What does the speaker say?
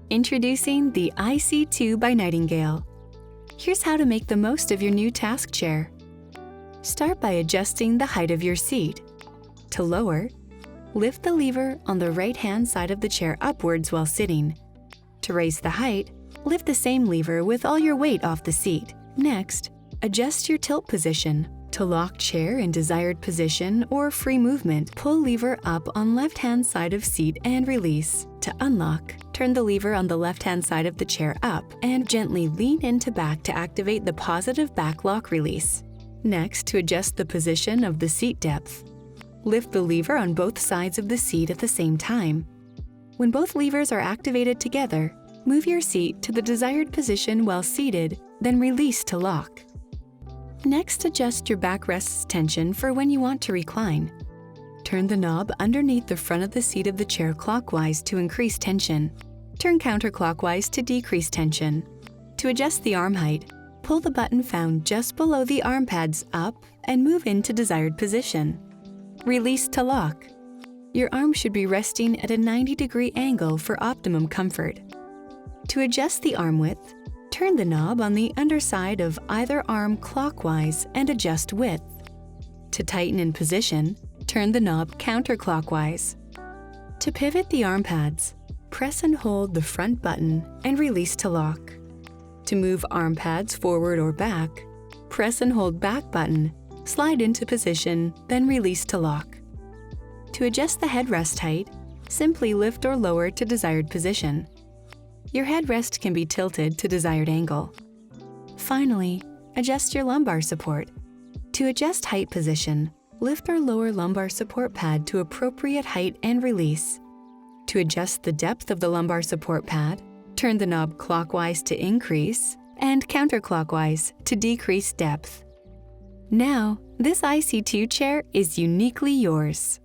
Introducing the IC2 by Nightingale. Here's how to make the most of your new task chair. Start by adjusting the height of your seat. To lower, lift the lever on the right-hand side of the chair upwards while sitting. To raise the height, lift the same lever with all your weight off the seat. Next, adjust your tilt position. To lock chair in desired position or free movement, pull lever up on left-hand side of seat and release. To unlock, turn the lever on the left-hand side of the chair up and gently lean into back to activate the positive back lock release. Next, to adjust the position of the seat depth, lift the lever on both sides of the seat at the same time. When both levers are activated together, move your seat to the desired position while seated, then release to lock. Next, adjust your backrest's tension for when you want to recline. Turn the knob underneath the front of the seat of the chair clockwise to increase tension. Turn counterclockwise to decrease tension. To adjust the arm height, pull the button found just below the arm pads up and move into desired position. Release to lock. Your arm should be resting at a 90-degree angle for optimum comfort. To adjust the arm width, turn the knob on the underside of either arm clockwise and adjust width. To tighten in position, turn the knob counterclockwise. To pivot the arm pads, press and hold the front button and release to lock. To move arm pads forward or back, press and hold back button, slide into position, then release to lock. To adjust the headrest height, simply lift or lower to desired position. Your headrest can be tilted to desired angle. Finally, adjust your lumbar support. To adjust height position, lift or lower lumbar support pad to appropriate height and release. To adjust the depth of the lumbar support pad, turn the knob clockwise to increase and counterclockwise to decrease depth. Now, this IC2 chair is uniquely yours.